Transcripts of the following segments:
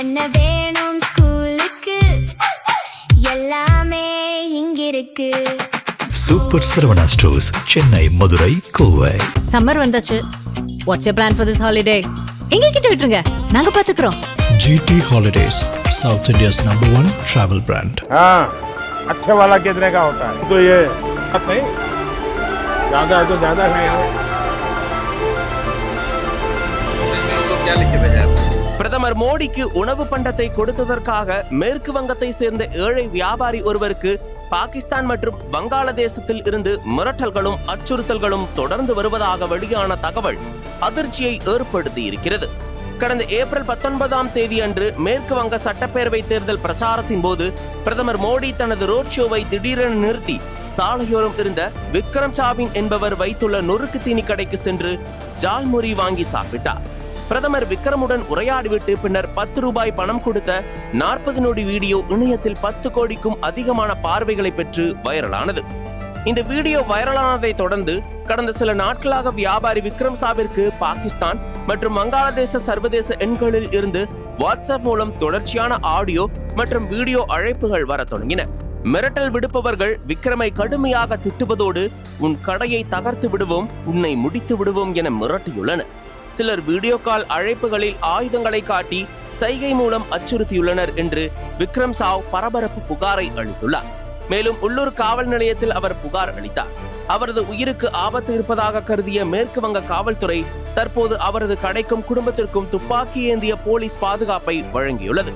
என்ன வேணும் ஸ்கூலுக்கு எல்லாமே இங்கிருக்கு. Super Saravana stores, Chennai, Madurai, Kovai. Summer வந்தாச்சு. What's your plan for this holiday? எங்க கிட்ட விட்டுருங்க, நாங்க பாத்துக்கிறோம். GT Holidays, South India's #1 travel brand. हाँ, अच्छे वाला कितने का होता है? तो ये नहीं, ज्यादा है तो ज्यादा खाएंगे. பிரதமர் மோடிக்கு உணவு பண்டத்தை கொடுத்ததற்காக மேற்கு வங்கத்தை சேர்ந்த ஏழை வியாபாரி ஒருவருக்கு பாகிஸ்தான் மற்றும் வங்காளதேசத்தில் இருந்து மிரட்டல்களும் அச்சுறுத்தல்களும் தொடர்ந்து வருவதாக வெளியான தகவல் அதிர்ச்சியை ஏற்படுத்தி இருக்கிறது. கடந்த ஏப்ரல் 19ஆம் தேதி அன்று மேற்கு வங்க சட்டப்பேரவை தேர்தல் பிரச்சாரத்தின் போது பிரதமர் மோடி தனது ரோட் ஷோவை திடீரென நிறுத்தி சாலையோரம் இருந்த விக்ரம் சாவின் என்பவர் வைத்துள்ள நொறுக்கு தீனி கடைக்கு சென்று ஜால்முரி வாங்கி சாப்பிட்டார். பிரதமர் விக்ரமுடன் உரையாடிவிட்டு பின்னர் 10 ரூபாய் பணம் கொடுத்த 40 நொடி வீடியோ இணையத்தில் 10 கோடிக்கும் அதிகமான பார்வைகளை பெற்று வைரலானது. இந்த வீடியோ வைரலானதை தொடர்ந்து கடந்த சில நாட்களாக வியாபாரி விக்ரம் சாவிற்கு பாகிஸ்தான் மற்றும் வங்காளதேச சர்வதேச எண்களில் இருந்து வாட்ஸ்அப் மூலம் தொடர்ச்சியான ஆடியோ மற்றும் வீடியோ அழைப்புகள் வர தொடங்கின. மிரட்டல் விடுப்பவர்கள் விக்ரமை கடுமையாக திட்டுவதோடு உன் கடையை தகர்த்து விடுவோம், உன்னை முடித்து விடுவோம் என மிரட்டியுள்ளனர். சிலர் வீடியோ கால் அழைப்புகளில் ஆயுதங்களை காட்டி சைகை மூலம் அச்சுறுத்தியுள்ளனர் என்று விக்ரம் சாவ் பரபரப்பு புகாரை அளித்துள்ளார். மேலும் உள்ளூர் காவல் நிலையத்தில் அவர் புகார் அளித்தார். அவரது உயிருக்கு ஆபத்து இருப்பதாக கருதிய மேற்கு வங்க காவல்துறை தற்போது அவரது கடைக்கும் குடும்பத்திற்கும் துப்பாக்கி ஏந்திய போலீஸ் பாதுகாப்பை வழங்கியுள்ளது.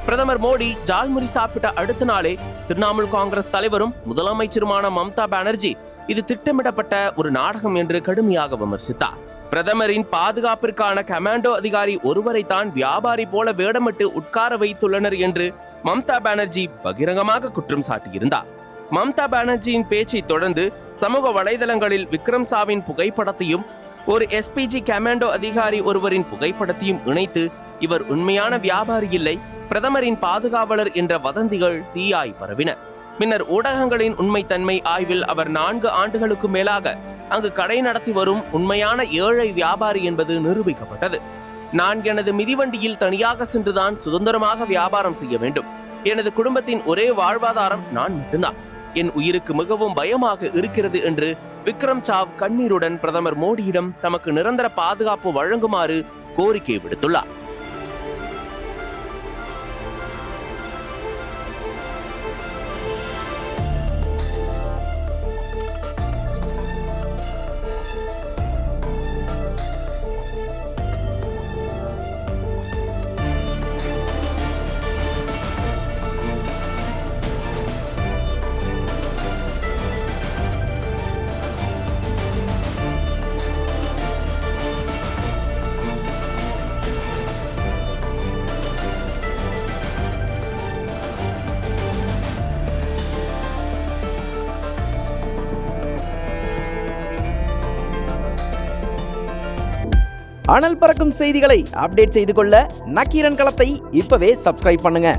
பிரதமர் மோடி ஜால்முரி சாப்பிட்ட அடுத்த நாளே திரிணாமுல் காங்கிரஸ் தலைவரும் முதலமைச்சருமான மம்தா பானர்ஜி இது திட்டமிடப்பட்ட ஒரு நாடகம் என்று கடுமையாக விமர்சித்தார். பிரதமரின் பாதுகாப்பிற்கான கமாண்டோ அதிகாரி ஒருவரை தான் வியாபாரி போல வேடமிட்டு உட்கார வைத்துள்ளனர் என்று மம்தா பானர்ஜி பகிரங்கமாக குற்றம் சாட்டியிருந்தார். மம்தா பானர்ஜியின் பேச்சை தொடர்ந்து சமூக வலைதளங்களில் விக்ரம் சாவின் புகைப்படத்தையும் ஒரு SPG கமாண்டோ அதிகாரி ஒருவரின் புகைப்படத்தையும் இணைத்து இவர் உண்மையான வியாபாரி இல்லை, பிரதமரின் பாதுகாவலர் என்ற வதந்திகள் தீயாய் பரவின. பின்னர் ஊடகங்களின் உண்மைத்தன்மை ஆய்வில் அவர் 4 ஆண்டுகளுக்கு மேலாக அங்கு கடை நடத்தி வரும் உண்மையான ஏழை வியாபாரி என்பது நிரூபிக்கப்பட்டது. நான் எனது மிதிவண்டியில் தனியாக சென்றுதான் சுதந்திரமாக வியாபாரம் செய்ய வேண்டும். எனது குடும்பத்தின் ஒரே வாழ்வாதாரம் நான் மட்டும்தான். என் உயிருக்கு மிகவும் பயமாக இருக்கிறது என்று விக்ரம் சாவ் கண்ணீருடன் பிரதமர் மோடியிடம் தமக்கு நிரந்தர பாதுகாப்பு வழங்குமாறு கோரிக்கை விடுத்துள்ளார். அனல் பறக்கும் செய்திகளை அப்டேட் செய்து கொள்ள நக்கீரன் களத்தை இப்பவே சப்ஸ்கிரைப் பண்ணுங்க.